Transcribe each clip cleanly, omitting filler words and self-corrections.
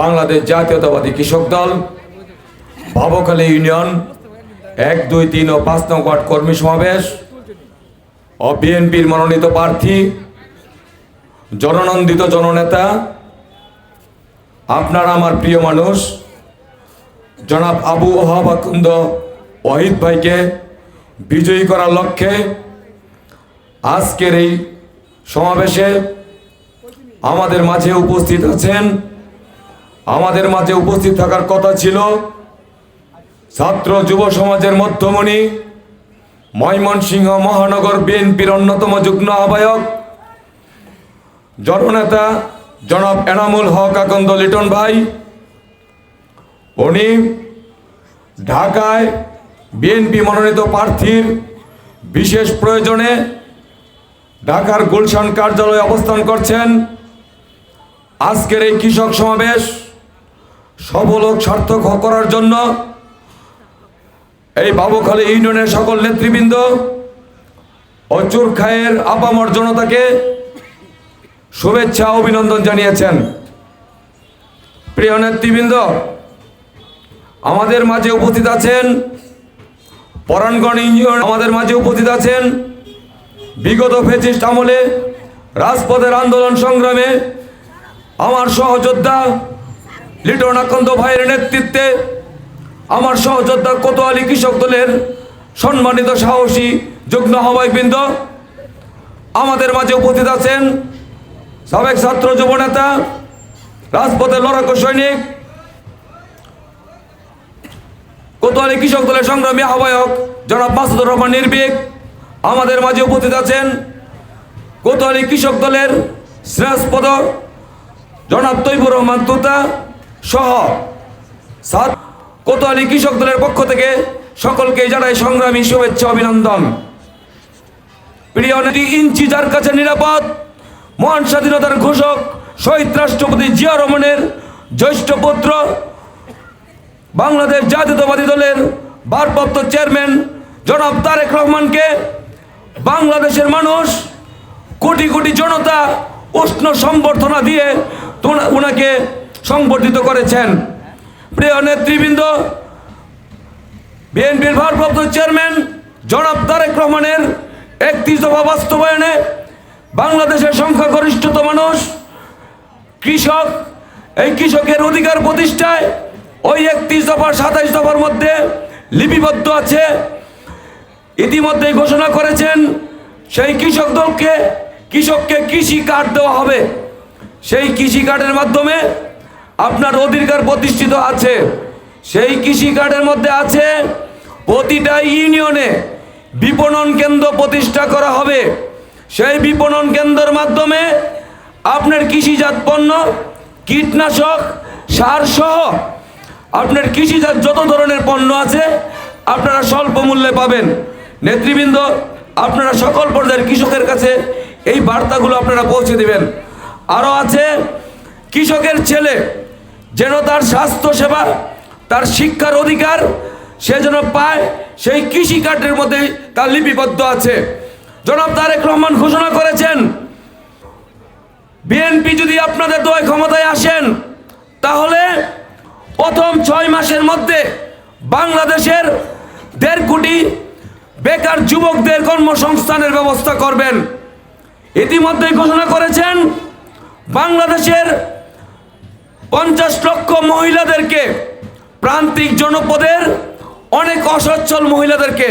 বাংলাদেশ জাতীয়তাবাদী কৃষক দল ভাবখালী ইউনিয়ন 1, 2, 3 ও 5 নং ওয়ার্ড কর্মী সমাবেশ ও বিএনপির মনোনীত প্রার্থী জননন্দিত জননেতা আপনার আমার প্রিয় মানুষ জনাব আবু ওহাব আকন্দ ওয়াহিদ ভাইকে বিজয়ী করার লক্ষ্যে আজকের এই সমাবেশে আমাদের মাঝে উপস্থিত আছেন। আমাদের মাঝে উপস্থিত থাকার কথা ছিল ছাত্র যুব সমাজের মধ্যমণি ময়মনসিংহ মহানগর বিএনপির অন্যতম যুগ্ম আহ্বায়ক জননেতা জনাব এনামুল হক আকন্দ লিটন ভাই। উনি ঢাকায় বিএনপি মনোনীত প্রার্থীর বিশেষ প্রয়োজনে ঢাকার গুলশান কার্যালয়ে অবস্থান করছেন। আজকের এই কৃষক সমাবেশ সফল ও সার্থক করার জন্য এই বাবুখালী ইউনিয়নের সকল নেতৃবৃন্দ ও চুরখায়ের আপামর জনতাকে শুভেচ্ছা অভিনন্দন জানিয়েছেন। প্রিয় নেতৃবৃন্দ, আমাদের মাঝে উপস্থিত আছেন পরাণগণ ইউনিয়ন, আমাদের মাঝে উপস্থিত আছেন বিগত ফ্যাসিস্ট আমলে রাজপথের আন্দোলন সংগ্রামে আমার সহযোদ্ধা লিটন আকন্দ ভাইয়ের নেতৃত্বে আমার সহযোদ্ধা কোতোয়ালি কৃষক দলের সম্মানিত সাহসী যুগ্ম আহ্বায়কবৃন্দ। আমাদের মাঝে উপস্থিত আছেন সাবেক ছাত্র যুব নেতা রাজপথের লড়াকু সৈনিক কোতোয়ালি কৃষক দলের সংগ্রামী আহ্বায়ক জনাব মাসুদুর রহমান নির্ভীক। আমাদের মাঝে উপস্থিত আছেন কোতোয়ালি কৃষক দলের শ্রেষ্ঠপদ জনাব তৈবুর রহমান তুতা সহ কোতোয়ালি কৃষক দলের পক্ষ থেকে সকলকে জানাই সংগ্রামী শুভেচ্ছা অভিনন্দন। প্রিয় নেত্রী ইঞ্চি যার কাছে নিরাপদ মহান স্বাধীনতার ঘোষক শহীদ রাষ্ট্রপতি জিয়া রহমানের জ্যেষ্ঠ পুত্র বাংলাদেশ জাতীয়তাবাদী দলের ভারপ্রাপ্ত চেয়ারম্যান জনাব তারেক রহমানকে বাংলাদেশের মানুষ কোটি কোটি জনতা উষ্ণ সম্বর্ধনা দিয়ে ওনাকে সংবর্ধিত করেছেন। প্রিয় নেতৃবৃন্দ, বিএনপির ভারপ্রাপ্ত চেয়ারম্যান জনাব তারেক রহমানের 31 দফা বাস্তবায়নে বাংলাদেশের সংখ্যাগরিষ্ঠত মানুষ কৃষক, এই কৃষকের অধিকার প্রতিষ্ঠায় ওই 31 দফা 27 দফার মধ্যে লিপিবদ্ধ আছে। ইতিমধ্যে ঘোষণা করেছেন সেই কৃষককে কৃষি কার্ড দেওয়া হবে। সেই কৃষি কার্ডের মাধ্যমে আপনার অধিকার প্রতিষ্ঠিত আছে। সেই কৃষি কার্ডের মধ্যে আছে প্রতিটা ইউনিয়নে বিপণন কেন্দ্র প্রতিষ্ঠা করা হবে। সেই বিপণন কেন্দ্রের মাধ্যমে আপনার কৃষিজাত পণ্য, কীটনাশক, সার সহ আপনার কৃষিজাত যত ধরনের পণ্য আছে আপনারা স্বল্প মূল্যে পাবেন। নেতৃবৃন্দ, আপনারা সকল পর্যায়ের কৃষকের কাছে এই বার্তাগুলো আপনারা পৌঁছে দিবেন। আরও আছে কৃষকের ছেলে যেন তার স্বাস্থ্য সেবা, তার শিক্ষার অধিকার সে যেন পায়, সেই কৃষি কার্ডের মধ্যে তার লিপিবদ্ধ আছে। জনাব তারেক রহমান ঘোষণা করেছেন বিএনপি যদি আপনাদের দোয়ায় ক্ষমতায় আসেন তাহলে প্রথম 6 মাসের মধ্যে বাংলাদেশের 1.5 কোটি বেকার যুবকদের কর্মসংস্থানের ব্যবস্থা করবেন। ইতিমধ্যে ঘোষণা করেছেন বাংলাদেশের 50 লক্ষ মহিলাদেরকে, প্রান্তিক জনপদের অনেক অসচ্ছল মহিলাদেরকে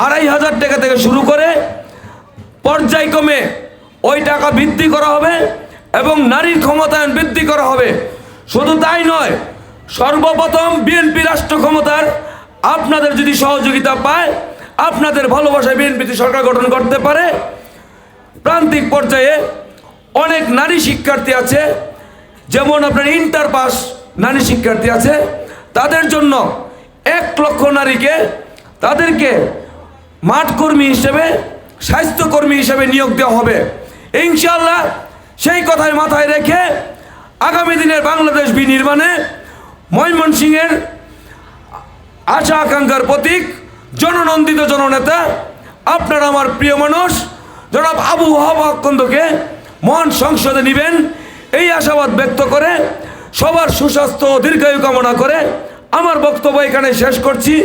2,500 টাকা থেকে শুরু করে পর্যায়ক্রমে ওই টাকা বৃদ্ধি করা হবে এবং নারীর ক্ষমতায়ন বৃদ্ধি করা হবে। শুধু তাই নয়, সর্বপ্রথম বিএনপি রাষ্ট্র ক্ষমতার আপনাদের যদি সহযোগিতা পায়, আপনাদের ভালোবাসায় বিএনপি সরকার গঠন করতে পারে। প্রান্তিক পর্যায়ে অনেক নারী শিক্ষার্থী আছে, যেমন আপনার ইন্টার পাস নারী শিক্ষার্থী আছে, তাদের জন্য 1 লক্ষ নারীকে তাদেরকে মাঠ কর্মী হিসেবে, স্বাস্থ্যকর্মী হিসেবে নিয়োগ দেওয়া হবে। ইনশাআল্লাহ সেই কথাই মাথায় রেখে আগামী দিনের বাংলাদেশ বিনির্মাণে ময়মনসিংহের আশা আকাঙ্ক্ষার প্রতীক জননন্দিত জননেতা আপনার আমার প্রিয় মানুষ জনাব আবু ওহাব আকন্দকে মহান সংসদে নেবেন, এই আশাবাদ ব্যক্ত করে সবার সুস্বাস্থ্য ও দীর্ঘায়ু কামনা করে আমার বক্তব্য এখানে শেষ করছি।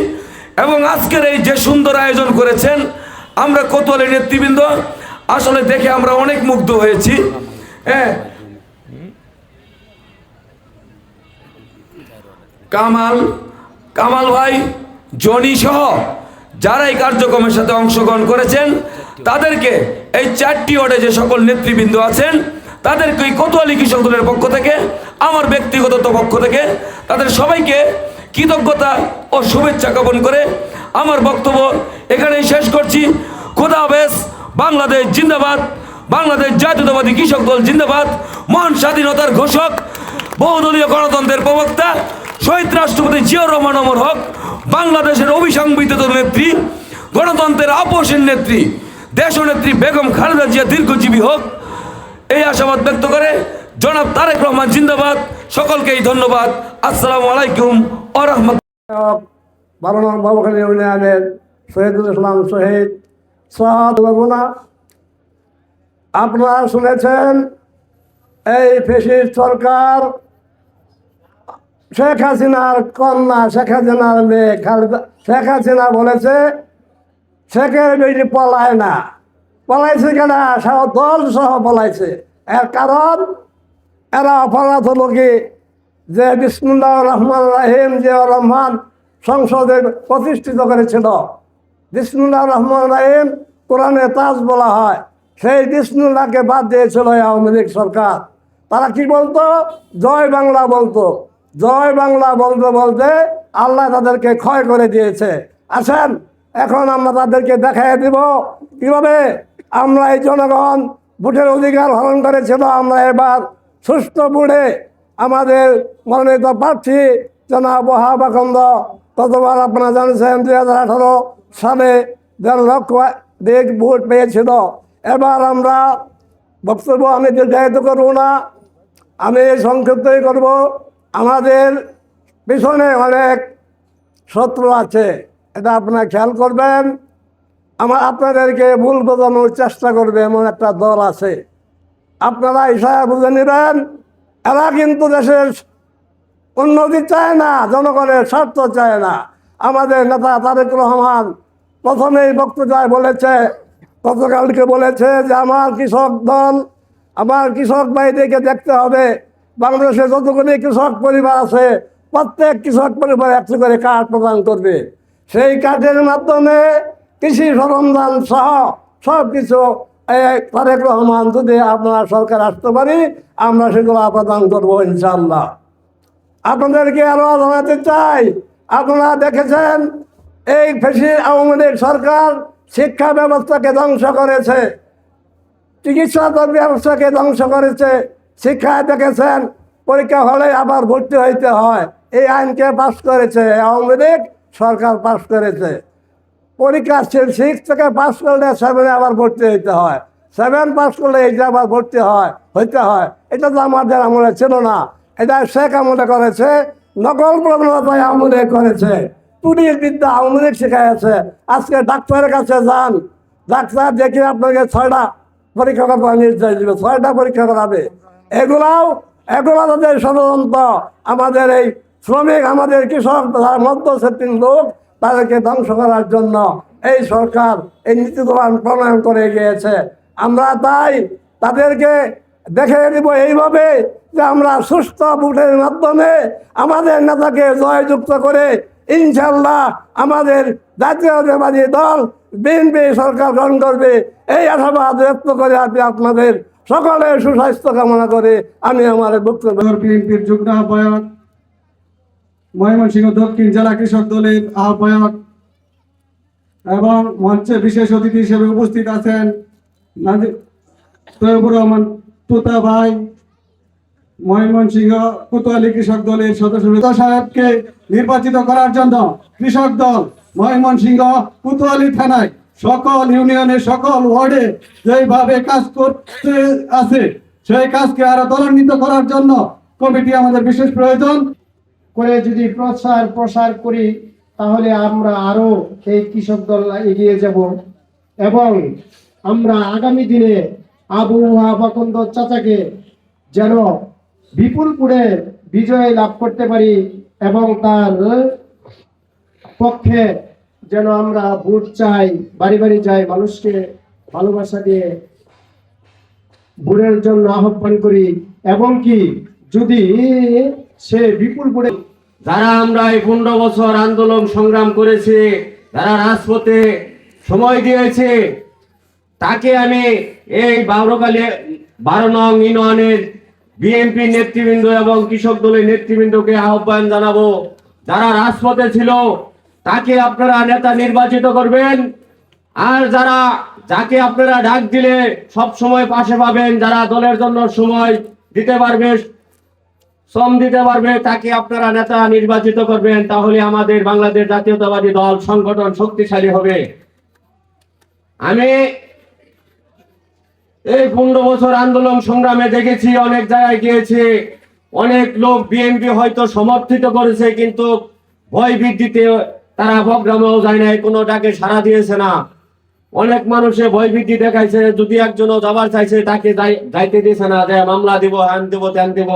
এবং আজকের এই যে সুন্দর আয়োজন করেছেন আমরা কোতোয়ালি নেতৃবৃন্দ, আসলে দেখে আমরা অনেক মুগ্ধ হয়েছি। হ্যাঁ, কামাল ভাই, জনি সহ যারা এই কার্যক্রমের সাথে অংশগ্রহণ করেছেন তাদেরকে, এই 4টি ওয়ার্ডে যে সকল নেতৃবৃন্দ আছেন তাদেরকে এই কোতোয়ালি কৃষক দলের পক্ষ থেকে, আমার ব্যক্তিগত পক্ষ থেকে তাদের সবাইকে কৃতজ্ঞতা ও শুভেচ্ছা জ্ঞাপন করে আমার বক্তব্য এখানেই শেষ করছি। খোদা হাফেজ। বাংলাদেশ জিন্দাবাদ। বাংলাদেশ জাতীয়তাবাদী কৃষক দল জিন্দাবাদ। মহান স্বাধীনতার ঘোষক, বহুদলীয় গণতন্ত্রের প্রবক্তা শহীদ রাষ্ট্রপতি জিয়াউর রহমান অমর হোক। বাংলাদেশের অবিসংবিধিত নেত্রী, গণতন্ত্রের আপোষের নেত্রী, দেশনেত্রী বেগম খালেদা জিয়া দীর্ঘজীবী হোক, এই আশাবাদ ব্যক্ত করে জনাব তারেক রহমান জিন্দাবাদ। সকলকেই ধন্যবাদ। আসসালামু আলাইকুম ওয়া রাহমাতুল্লাহ। 12 নং বাবুখালী ইউনিয়নের শহীদুল ইসলাম শহীদ সাদ বাবুনা, আপনারা শুনেছেন এই ফ্যাসিস্ট সরকার শেখ হাসিনার কন্যা, শেখ হাসিনার মেয়ে খালেদা, শেখ হাসিনা বলেছে শেখের বেটি পলায় না। পলাইছে কেনা? দল সহ পলাইছে। এর কারণ এরা অপরাধ হলো কি, যে বিসমিল্লাহ রহমান রাহিম জিয়াউর রহমান সংসদে প্রতিষ্ঠিত করেছিল। বিসমিল্লাহ রহমান রাহিম কোরআনে তাজ বলা হয়, সেই বিসমিল্লাহকে বাদ দিয়েছিল আওয়ামী লীগ সরকার। তারা কি বলতো? জয় বাংলা বলতো। জয় বাংলা বলতে বলতে আল্লাহ তাদেরকে ক্ষয় করে দিয়েছে। আসেন এখন আমরা তাদেরকে দেখাই দিব কিভাবে আমরা এই জনগণ ভোটের অধিকার হরণ করেছিল। আমরা এবার সুস্থ বুড়ে আমাদের মনোনীত প্রার্থী জনাব ওয়াহাব আকন্দ গতবার আপনারা জানছেন 2018 সালে 1.5 লক্ষ ভোট পেয়েছিল। এবার আমরা বক্তব্য আমি দীর্ঘায়িত করব না, আমি সংক্ষিপ্তই করব। আমাদের পিছনে অনেক শত্রু আছে, এটা আপনারা খেয়াল করবেন। আপনাদেরকে ভুল বোঝানোর চেষ্টা করবে এমন একটা দল আছে, আপনারা ইশারা বুঝে নেবেন। এরা কিন্তু দেশের উন্নতি চায় না, জনগণের স্বার্থ চায় না। আমাদের নেতা তারেক রহমান প্রথমেই বক্তৃতায় বলেছে, গতকালকে বলেছে যে আমার কৃষক দল, আমার কৃষক ভাইদেরকে দেখতে হবে। বাংলাদেশে যতগুলি কৃষক পরিবার আছে প্রত্যেক কৃষক পরিবার একটি করে কার্ড প্রদান করবে। সেই কার্ডের মাধ্যমে কৃষি সরঞ্জাম সহ সব কিছু তারেক রহমান যদি আপনারা সরকার আসতে পারি আমরা সেগুলো প্রদান করবো ইনশাআল্লাহ। আপনাদেরকে আরও জানাতে চাই, আপনারা দেখেছেন এই আওয়ামী লীগ সরকার শিক্ষা ব্যবস্থাকে ধ্বংস করেছে, চিকিৎসা ব্যবস্থাকে ধ্বংস করেছে। শিক্ষায় দেখেছেন পরীক্ষা হলে আবার ভর্তি হইতে হয়, এই আইনকে পাস করেছে আওয়ামী লীগ সরকার, পাস করেছে। পরীক্ষা 6 থেকে পাস করলে 7-এ আবার ভর্তি হইতে হয়, 7 পাস করলে এইটা আবার ভর্তি হইতে হয়। এটা তো আমাদের আমলে ছিল না, এটা শেখ আমলে করেছে। নকল প্রবণতায় আওয়ামী লীগ করেছে, টুরির বিদ্যা আওয়ামী লীগ শেখাইছে। আজকে ডাক্তারের কাছে যান, ডাক্তার দেখে আপনাকে 6টা পরীক্ষা করার নির্দেশ দেবে, 6টা পরীক্ষা করাবে। এগুলো তাদের ষড়যন্ত্র। আমাদের এই শ্রমিক, আমাদের কৃষক, মধ্যশ্রেণীর লোক, তাদেরকে ধ্বংস করার জন্য এই সরকার এই নীতিগুলো প্রণয়ন করে গিয়েছে। আমরা তাই তাদেরকে দেখে দিব এইভাবে যে আমরা সুস্থ ভোটের মাধ্যমে আমাদের নেতাকে জয়যুক্ত করে ইনশাল্লাহ আমাদের জাতীয়তাবাদী দল বিএনপি সরকার গ্রহণ করবে, এই আশাবাদ ব্যক্ত করে আমি আপনাদের সকলের সুস্বাস্থ্য কামনা করে আমি আমার বক্তব্য। বিএনপির যুগ্ম আহ্বায়ক, ময়মনসিংহ দক্ষিণ জেলা কৃষক দলের আহ্বায়ক এবং মঞ্চে বিশেষ অতিথি হিসেবে উপস্থিত আছেন তৈয়বুর রহমান তুতা ভাই, ময়মনসিংহ কোতোয়ালি কৃষক দলের সদস্য সাহেবকে নির্বাচিত করার জন্য কৃষক দল ময়মনসিংহ কোতোয়ালি থানায় সকল ইউনিয়নের সকল ওয়ার্ডে যেভাবে কাজ করতে আছে সেই কাজকে আরো ত্বরান্বিত করার জন্য কমিটি আমাদের বিশেষ প্রয়োজন। করে যদি প্রসার করি তাহলে আমরা আরো এই কৃষক দল এগিয়ে যাব এবং আমরা আগামী দিনে আবু ওয়াহাব আকন্দ চাচাকে যেন বিপুল করে বিজয় লাভ করতে পারি এবং তার পক্ষে যেন আমরা ভোট চাই, বাড়ি বাড়ি যাই, মানুষকে ভালোবাসা দিয়ে ভোটের জন্য আহ্বান করি এবং কি যদি সে বিপুল করে যারা আমরা এই 15 বছর আন্দোলন সংগ্রাম করেছি, যারা রাজপথে সময় দিয়েছে, তাকে আমি এই 12 নং ইউনিয়নের বিএনপি নেতৃবৃন্দ এবং কৃষক দলের নেতৃবৃন্দকে আহ্বান জানাবো, যারা রাজপথে ছিল তাকে আপনারা নেতা নির্বাচিত করবেন। আর যাকে আপনারা ডাক দিলে সব সময় পাশে পাবেন, যারা দলের জন্য সময় দিতে পারবে, শ্রম দিতে পারবে, তাকে আপনারা নেতা নির্বাচিত করবেন। তাহলে আমাদের বাংলাদেশ জাতীয়তাবাদী দল সংগঠন শক্তিশালী হবে। আমি এই 15 বছর আন্দোলন সংগ্রামে দেখেছি, অনেক জায়গায় গিয়েছি, অনেক লোক বিএনপি হয়তো সমর্থিত করেছে, কিন্তু ভয় ভীতিতে তারা প্রোগ্রামেও যায় নাই, কোনো ডাকে সাড়া দিয়েছে না। অনেক মানুষে ভয় ভীতি দেখাইছে, যদি একজনও যাবার চাইছে তাকে যাইতে দিয়েছে না, যে মামলা দিব, হ্যান দিব, ত্যান দিব,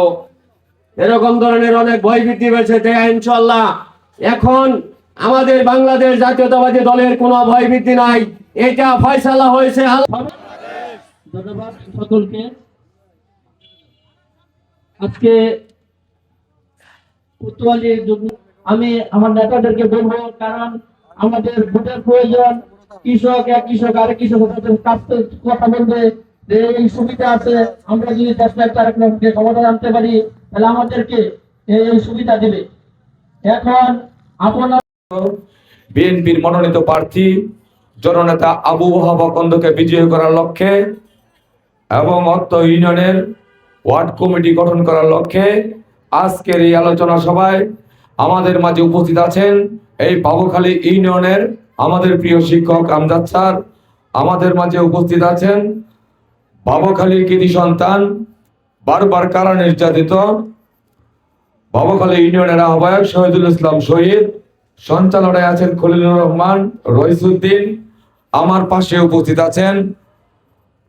এরকম ধরনের অনেক ভয় ভীতি হয়েছে। ইনশাআল্লাহ এখন আমাদের বাংলাদেশ জাতীয়তাবাদী দলের কোনো ভয় ভীতি নাই, এটা ফয়সালা হয়েছে। ধন্যবাদ সকলকে। আজকে কোতোয়ালির যুগ্ম আমি আমার নেতাদেরকে বলবো, কারণ আমাদের ভোটের প্রয়োজন। কৃষক আরেক কৃষকের কাছে কথা বলবে যে এই সুবিধা আছে, আমরা যদি দেশকে ক্ষমতা আনতে পারি তাহলে আমাদেরকে এই সুবিধা দিবে। এখন আপনার বিএনপির মনোনীত প্রার্থী জননেতা আবু ওহাবা কন্দকে বিজয়ী করার লক্ষ্যে এবং অত্র ইউনিয়নের ওয়ার্ড কমিটি গঠন করার লক্ষ্যে আজকের এই আলোচনা সভায় আমাদের মাঝে উপস্থিত আছেন এই বাবুখালী ইউনিয়নের আমাদের প্রিয় শিক্ষক আমজাদ স্যার, আমাদের মাঝে উপস্থিত আছেন বাবুখালীর কৃতি সন্তান, বারবার কারা নির্যাতিত বাবুখালী ইউনিয়নের আহ্বায়ক শহীদুল ইসলাম শহীদ, সঞ্চালনায় আছেন খলিলুর রহমান, রইসুদ্দিন। আমার পাশে উপস্থিত আছেন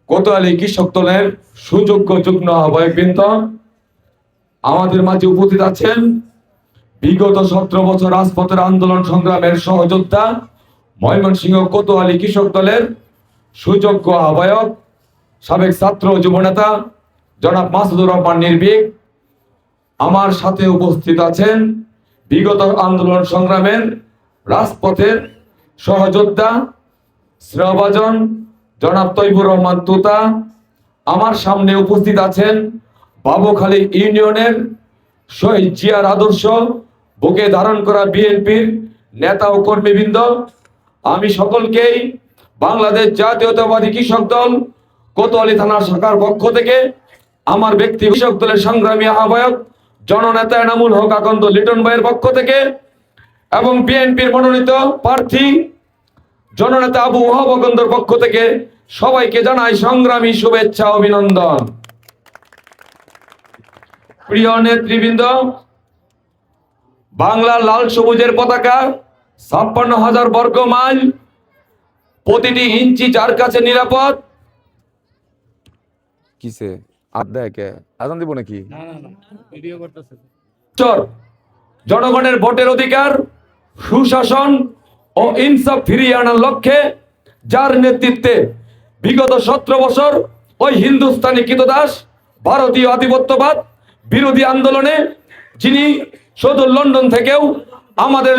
কোতোয়ালি কৃষক দলের সুযোগ্য যুগ্ম আহ্বায়কবৃন্দ। আমাদের মাঝে উপস্থিত আছেন বিগত 17 বছর রাজপথের আন্দোলন সংগ্রামের সহযোদ্ধা ময়মনসিংহ কোতোয়ালি কৃষক দলের সুযোগ্য আহ্বায়ক সাবেক ছাত্র যুবনেতা জনাব মাসুদুর রহমান নির্ভীক। আমার সাথে উপস্থিত আছেন বিগত আন্দোলন সংগ্রামের রাজপথের সহযোদ্ধা শ্রেয়ভাজন জনাব তৈবুর রহমান তুতা। আমার সামনে উপস্থিত আছেন বাবুখালী ইউনিয়নের শহীদ জিয়ার আদর্শ বুকে ধারণ করা বিএনপির নেতা ও কর্মীবৃন্দ। আমি সকলকেই বাংলাদেশ জাতীয়তাবাদী কৃষক দল কোতোয়ালি থানা শাখার পক্ষ থেকে, আমার ব্যক্তি কৃষক দলের সংগ্রামী আহ্বায়ক জননেতা এনামুল হক আকন্দ লিটন ভাইয়ের পক্ষ থেকে এবং বিএনপির মনোনীত প্রার্থী জননেতা আবু ওহাব আকন্দর পক্ষ থেকে সবাইকে জানাই সংগ্রামী শুভেচ্ছা অভিনন্দন। প্রিয় নেতৃবৃন্দ, বাংলার লাল সবুজের পতাকা 56,000 বর্গ মাইল, প্রতিটি ইঞ্চি যার কাছে নিরাপদ। কিসে আদায়কে আজান দিব নাকি? জনগণের ভোটের অধিকার, সুশাসন ও ইনসাফ ফিরিয়ে আনার লক্ষ্যে যার নেতৃত্বে বিগত 17 বছর ওই হিন্দুস্তানি কৃতদাস ভারতীয় আধিপত্যবাদ বিরোধী আন্দোলনে যিনি সুদূর লন্ডন থেকেও আমাদের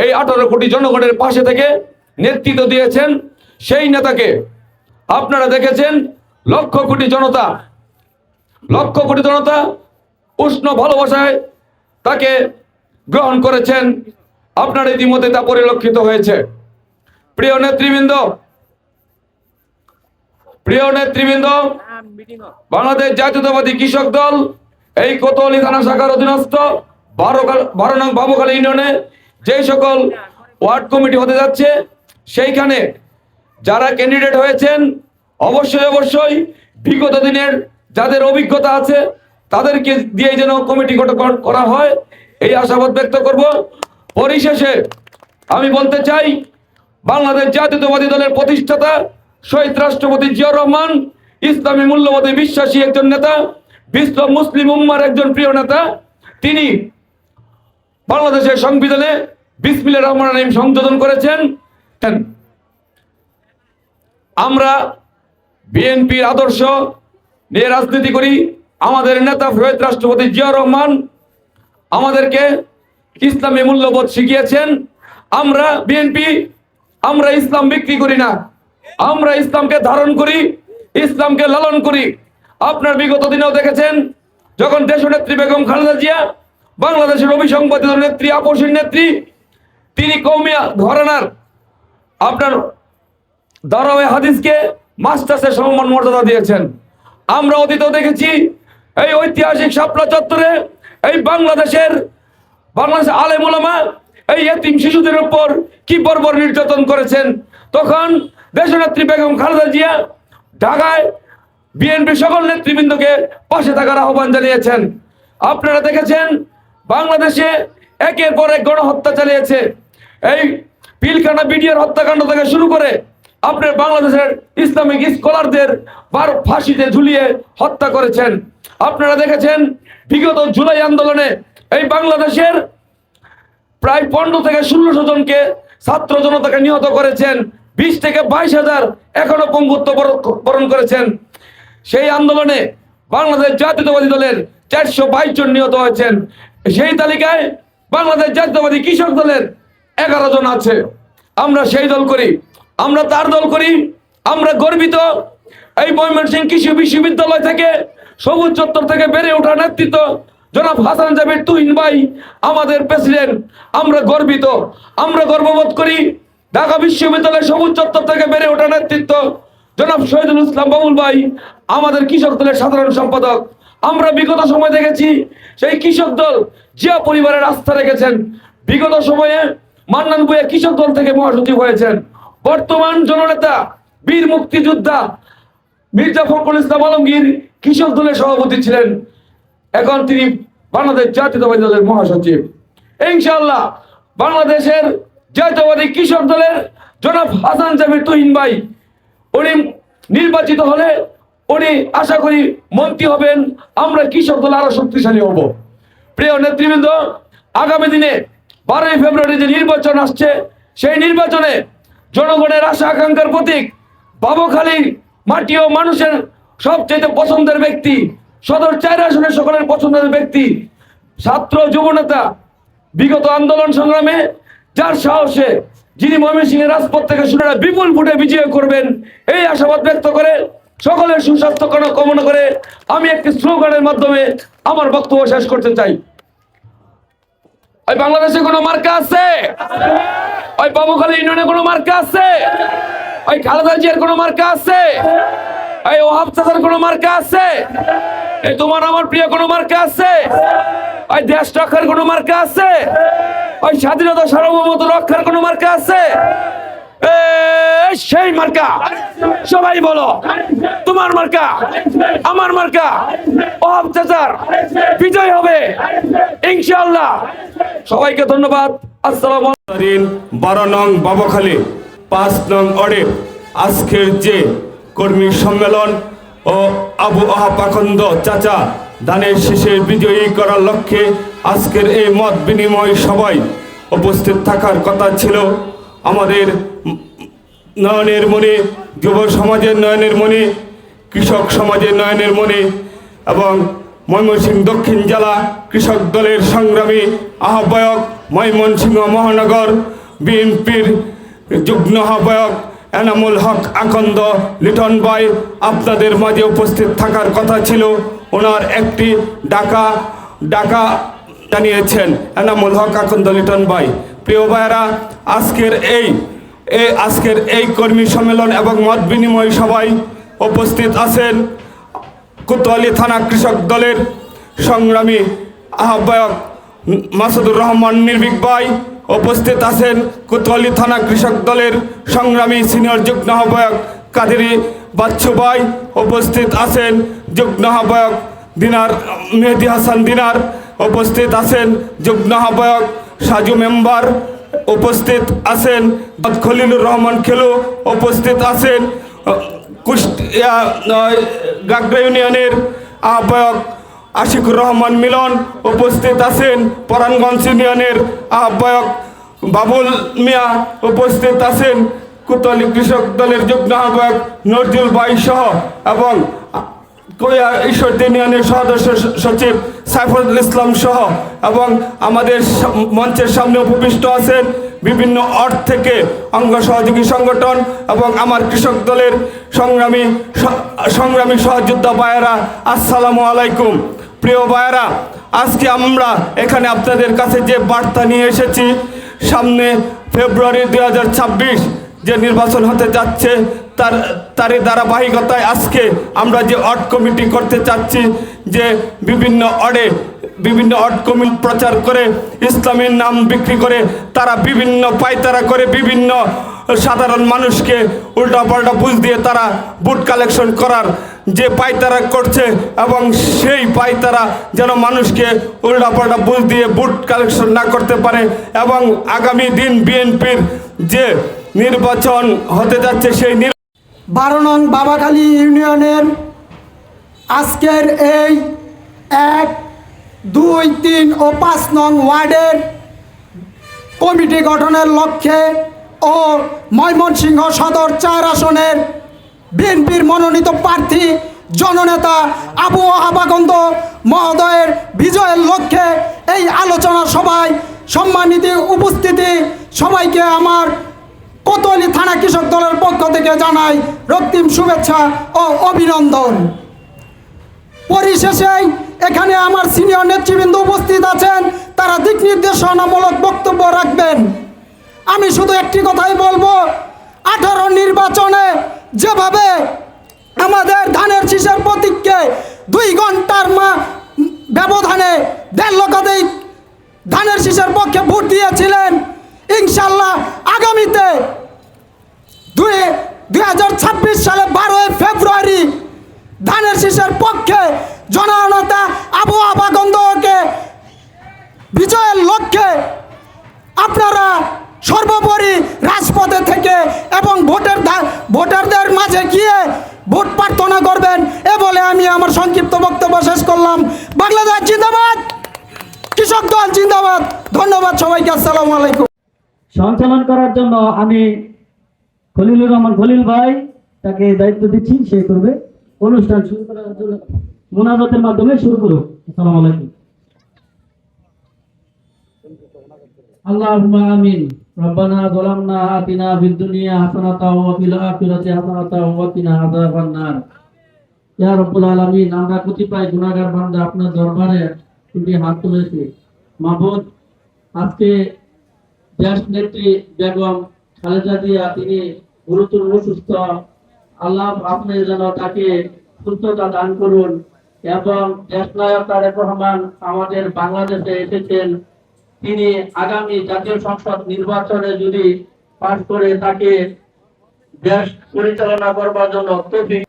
এই 18 কোটি জনগণের পাশে থেকে নেতৃত্ব দিয়েছেন, সেই নেতাকে আপনারা দেখেছেন। লক্ষ কোটি জনতা উষ্ণ ভালোবাসায় তাকে গ্রহণ করেছেন। আপনার ইতিমধ্যে তা পরিলক্ষিত হয়েছে। প্রিয় নেতৃবৃন্দ, বাংলাদেশ জাতীয়তাবাদী কৃষক দল এই কোতোয়ালি থানা শাখার অধীনস্থ 12 নং বাবুখালী ইউনিয়নে যেই সকল ওয়ার্ড কমিটি হতে যাচ্ছে, সেইখানে যারা ক্যান্ডিডেট হয়েছেন অবশ্যই বিগত দিনের যাদের অভিজ্ঞতা আছে তাদেরকে দিয়ে যেন কমিটি গঠন করা হয়, এই আশাবাদ ব্যক্ত করব। পরিশেষে আমি বলতে চাই, বাংলাদেশ জাতীয়তাবাদী দলের প্রতিষ্ঠাতা শহীদ রাষ্ট্রপতি জিয়াউর রহমান ইসলামী মূল্যবোধে বিশ্বাসী একজন নেতা, বিশ্ব মুসলিম উম্মার একজন প্রিয় নেতা। তিনি বাংলাদেশের সংবিধানে বিসমিল্লাহির রহমানির রহিম সংযোজন করেছেন। আমরা বিএনপির আদর্শ নিয়ে রাজনীতি করি। আমাদের নেতা শহীদ রাষ্ট্রপতি জিয়াউর রহমান আমাদেরকে ইসলামী মূল্যবোধ শিখিয়েছেন। আমরা বিএনপি, আমরা ইসলাম বিক্রি করি না, আমরা ইসলামকে ধারণ করি, ইসলামকে লালন করি। আপনার বিগত দিনেও দেখেছেন, যখন দেশনেত্রী বেগম খালেদা জিয়া বাংলাদেশের অবিসংবাদিত নেত্রী, আপসীর নেত্রী, তিনি কওমি ঘরানার আপনার দারায়ে হাদিসকে মাস্টার্সের সমমান মর্যাদা দিয়েছেন। আমরা অতীতেও দেখেছি এই ঐতিহাসিক শাপলা চত্বরে এই বাংলাদেশের আলেম ওলামা এই এতিম শিশুদের উপর কি বর্বর নির্যাতন করেছেন। তখন দেশনেত্রী বেগম খালেদা জিয়া ঢাকায় বিএনপি সকল নেতৃবৃন্দকে পাশে থাকার আহ্বান জানিয়েছেন। আপনারা দেখেছেন বাংলাদেশে একের পর এক গণহত্যা চালিয়েছে। এই পিলখানা বিডিআর হত্যাকাণ্ড থেকে শুরু করে আপনার বাংলাদেশের ইসলামিক স্কলারদের ফাঁসিতে ঝুলিয়ে হত্যা করেছেন। আপনারা দেখেছেন বিগত জুলাই আন্দোলনে এই বাংলাদেশের প্রায় 15 থেকে 1600 জনকে ছাত্র জনতাকে নিহত করেছেন। 20 থেকে 22,000 এখনো পঙ্গুত্ব বরণ করেছেন। সেই আন্দোলনে বাংলাদেশ জাতীয়তাবাদী দলের 422 জন নিহত হয়েছেন। সেই তালিকায় বাংলাদেশ জাতীয়তাবাদী কৃষক দলের 11 জন আছে। আমরা সেই দল করি, আমরা তার দল করি। আমরা গর্বিত এই ময়মনসিংহ কৃষি বিশ্ববিদ্যালয় থেকে সবুজ চত্বর থেকে বেড়ে ওঠা নেতৃত্ব জনাব হাসান জাবির তুহিন ভাই আমাদের প্রেসিডেন্ট। আমরা গর্বিত, আমরা গর্ববোধ করি ঢাকা বিশ্ববিদ্যালয়ের সবুজ চত্বর থেকে বেড়ে ওঠা নেতৃত্ব জনাব শহীদুল ইসলাম বাবুল ভাই আমাদের কৃষক দলের সাধারণ সম্পাদক। আমরা বিগত সময় দেখেছি সেই কৃষক দল জিয়া পরিবারের আস্থা রেখেছেন। বিগত সময়ে মান্নান ভূঁইয়া কৃষক দল থেকে মহাসচিব হয়েছেন। বর্তমান জননেতা বীর মুক্তিযোদ্ধা মির্জা ফখরুল ইসলাম আলমগীর কৃষক দলের সভাপতি ছিলেন, এখন তিনি বাংলাদেশ জাতীয়তাবাদী দলের মহাসচিব। ইনশাআল্লাহ বাংলাদেশের জাতীয়তাবাদী কৃষক দলের জনাব হাসান জাবির তুহিন ভাই উনি নির্বাচিত হলে উনি আশা করি মন্ত্রী হবেন। আমরা কৃষক দল আরো শক্তিশালী হব। প্রিয় নেতৃবৃন্দ, আগামী দিনে 12ই ফেব্রুয়ারি যে নির্বাচন আসছে, সেই নির্বাচনে জনগণের আশা আকাঙ্ক্ষার প্রতীক বাবুখালীর মাটি ও মানুষের সবচেয়ে পছন্দের ব্যক্তি, সদর 4 আসনের সকলের পছন্দের ব্যক্তি, ছাত্র যুবনেতা, বিগত আন্দোলন সংগ্রামে যার সাহসে যিনি ময়মনসিংহের রাজপথ থেকে শুরু বিপুল ভোটে বিজয় করবেন, এই আশাবাদ ব্যক্ত করে সকলের সুস্বাস্থ্য কামনা করে আমি একটি স্লোগানের মাধ্যমে আমার বক্তব্য শেষ করতে চাই। ওই বাংলাদেশে কোনো মার্কা আছে? ওই বাবুখালী ইউনিয়নে কোনো মার্কা আছে? ওই খালেদা জিয়ার কোনো মার্কা আছে? এই ওহাব চাচার কোনো মার্কা আছে? এই তোমার আমার প্রিয় কোনো মার্কা আছে? ওই দেশ রক্ষার কোনো মার্কা আছে? ওই স্বাধীনতা সার্বভৌমত্ব রক্ষার কোনো মার্কা আছে? সেই মার্কা সবাই বলো, তোমার মার্কা, আমার মার্কা, ওহাব চাচার বিজয় হবে ইনশাআল্লাহ। সবাইকে ধন্যবাদ। আসসালামু আলাইকুম। 12 নং বাবুখালী 5 নং ওয়ার্ডে আজকের যে কর্মী সম্মেলন ও আবু ওহাব আখন্দ চাচা ধানের শীষে বিজয়ী করার লক্ষ্যে আজকের এই মত বিনিময় সভায় উপস্থিত থাকার কথা ছিল। আমাদের নয়নের মণি, যুব সমাজের নয়নের মণি, কৃষক সমাজের নয়নের মণি এবং ময়মনসিংহ দক্ষিণ জেলা কৃষক দলের সংগ্রামী আহ্বায়ক, ময়মনসিংহ মহানগর বিএনপির যুগ্ম আহ্বায়ক এনামুল হক আকন্দ লিটন ভাই আপনাদের মাঝে উপস্থিত থাকার কথা ছিল। ওনার একটি ডাকা জানিয়েছেন এনামুল হক আকন্দ লিটন ভাই। প্রিয় ভাইয়েরা, আজকের এই কর্মী সম্মেলন এবং মত বিনিময় সভায় উপস্থিত আছেন কোতোয়ালি থানা কৃষক দলের সংগ্রামী আহ্বায়ক মাসুদুর রহমান নির্ভীক ভাই, উপস্থিত আছেন কোতোয়ালি থানা কৃষক দলের সংগ্রামী সিনিয়র যুগ্ম আহ্বায়ক কাদেরি বাচ্চু ভাই, উপস্থিত আছেন যুগ্ম আহ্বায়ক মেহেদি হাসান দিনার, উপস্থিত আছেন যুগ্ম আহ্বায়ক সাজু মেম্বার, উপস্থিত আছেন খলিলুর রহমান খেলু, উপস্থিত আছেন কুষ্টিয়া গাগরা ইউনিয়নের আহ্বায়ক আশিকুর রহমান মিলন, উপস্থিত আছেন পরাণগঞ্জ ইউনিয়নের আহ্বায়ক বাবুল মিয়া, উপস্থিত আছেন কুতলি কৃষক দলের যুগ্ম আহ্বায়ক নজরুল ভাই সহ এবং ঈশ্বরদী ইউনিয়নের সদস্য সচিব সাইফুল ইসলাম সহ এবং আমাদের মঞ্চের সামনে উপবিষ্ট আছেন বিভিন্ন অর্থ থেকে অঙ্গ সহযোগী সংগঠন এবং আমার কৃষক দলের সংগ্রামী সহযোদ্ধা ভাইয়েরা, আসসালামু আলাইকুম। প্রিয় ভাইয়েরা, আজকে আমরা এখানে আপনাদের কাছে যে বার্তা নিয়ে এসেছি, সামনে ফেব্রুয়ারি 2026 যে নির্বাচন হতে যাচ্ছে তারই ধারাবাহিকতায় আজকে আমরা যে অড কমিটি করতে চাচ্ছি, যে বিভিন্ন অড কমিটি প্রচার করে ইসলামের নাম বিক্রি করে তারা বিভিন্ন পায়তারা করে বিভিন্ন সাধারণ মানুষকে উল্টাপাল্টা বুঝ দিয়ে তারা ভোট কালেকশন করার যে পায়তারা করছে এবং সেই পায়তারা যেন মানুষকে উল্টাপাল্টা বুঝ দিয়ে ভোট কালেকশন না করতে পারে এবং আগামী দিন বিএনপির যে নির্বাচন হতে যাচ্ছে সেই 12 নং বাবাখালী ইউনিয়নের আজকের এই 1, 2, 3 ও 5 নং ওয়ার্ডের কমিটি গঠনের লক্ষ্যে ও ময়মনসিংহ সদর 4 আসনের বিএনপির মনোনীত প্রার্থী জননেতা আবু আহাবাগন্ধ মহোদয়ের বিজয়ের লক্ষ্যে এই আলোচনা সভায় সম্মানিত উপস্থিতি সবাইকে আমার কোতোয়ালি থানা কৃষক দলের পক্ষ থেকে জানাই রক্তিম শুভেচ্ছা ও অভিনন্দন। পরিশেষে এখানে আমার সিনিয়র নেতৃবৃন্দ উপস্থিত আছেন, তারা দিক নির্দেশনামূলক বক্তব্য রাখবেন। আমি শুধু একটি কথাই বলবো, 18 নির্বাচনে যেভাবে আমাদের ধানের শীষের প্রতীককে 2 ঘন্টার ব্যবধানে 1.5 লক্ষাধিক ধানের শীষের পক্ষে ভোট দিয়েছিলেন, ইনশাল্লাহ আগামীতে 2026 সালে 12 ফেব্রুয়ারি ধানের শীষের পক্ষে জননেতা আবু আহাবাগন্ধকে বিজয়ের লক্ষ্যে আপনারা সর্বোপরি রাজপথে থেকে এবং ভোটারদের মাঝে গিয়ে ভোট প্রার্থনা করবেন। এ বলে আমি আমার সংক্ষিপ্ত বক্তব্য শেষ করলাম। বাংলাদেশ জিন্দাবাদ, কৃষক দল জিন্দাবাদ। ধন্যবাদ সবাইকে, আসসালামু আলাইকুম। সঞ্চালন করার জন্য আমি খলিলুর রহমান খলিল ভাই তাকে দায়িত্ব দিচ্ছি, সে করবে। অনুষ্ঠান শুরু করার জন্য মুনাজাতের মাধ্যমে শুরু করুক। আসসালামু আলাইকুম। আল্লাহুম্মা আমিন। রব্বানা যালামনা আতিনা ফিদ দুনিয়া হাসানাতাও ওয়া ফিল আখিরাতি হাসানাতাও ওয়া কিনা আযাবান নার। ইয়া রাব্বুল আলামিন, আমরা কতিপয় গুনাহগার বান্দা আপনার দরবারে দুটি হাত তুলেছি। মাবুদ, আজকে দেশ নেত্রী বেগম খালেদা জিয়া তিনি গুরুতর অসুস্থ, আল্লাহ আপনি যেন তাকে সুস্থতা দান করুন এবং দেশনায়ক তারেক রহমান আমাদের বাংলাদেশে এসেছেন, তিনি আগামী জাতীয় সংসদ নির্বাচনে যদি পাশ করে তাকে দেশ পরিচালনা করবার জন্য তৌফিক।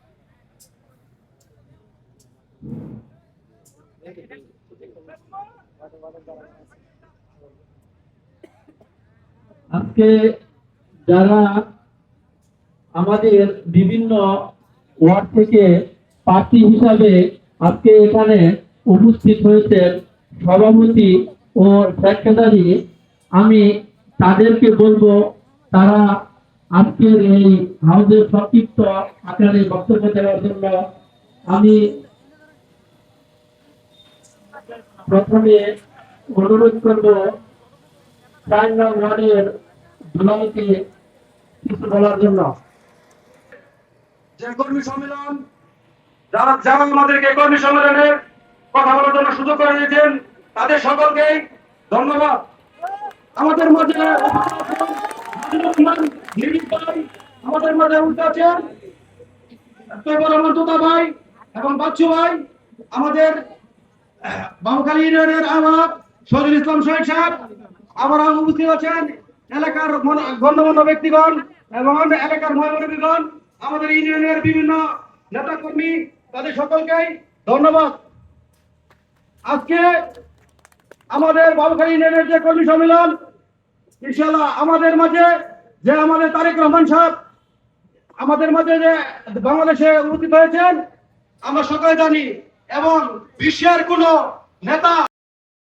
আজকে যারা আমাদের বিভিন্ন ওয়ার্ড থেকে প্রার্থী হিসাবে আজকে এখানে উপস্থিত হয়েছেন, সভাপতি ও সেক্রেটারি, আমি তাদেরকে বলবো তারা আজকের এই হাউসের সংক্ষিপ্ত আকারে বক্তব্য দেওয়ার জন্য আমি প্রথমে অনুরোধ করব 4 নং ওয়ার্ডের দুলালকে কিছু বলার জন্য। যে কর্মী সম্মেলন যারা আমাদেরকে কর্মী সম্মেলনের কথা বলার জন্য সুযোগ করে দিয়েছেন, তাদের সকলকে ধন্যবাদ। আমাদের মাঝে আমাদের মাঝে উঠে আছেন ভাই এবং বাচ্চু ভাই, আমাদের বাবুখালী ইউনিয়নের আহ্বায়ক শহীদুল ইসলাম শহীদ সাহেব, আবার উপস্থিত আছেন এলাকার গণ্যমান্য ব্যক্তিগণ এবং এলাকার মহানগরীগণ, আমাদের ইউনিয়নের বিভিন্ন নেতা কর্মী, তাদের সকলকেই ধন্যবাদ। আজকে আমাদের বাবুখালী ইউনিয়নের যে কর্মী সম্মেলন, ইনশাআল্লাহ আমাদের মাঝে যে আমাদের তারেক রহমান সাহেব আমাদের মাঝে যে বাংলাদেশে উপস্থিত হয়েছেন, আমরা সকলে জানি এবং বিশ্বের কোনো নেতা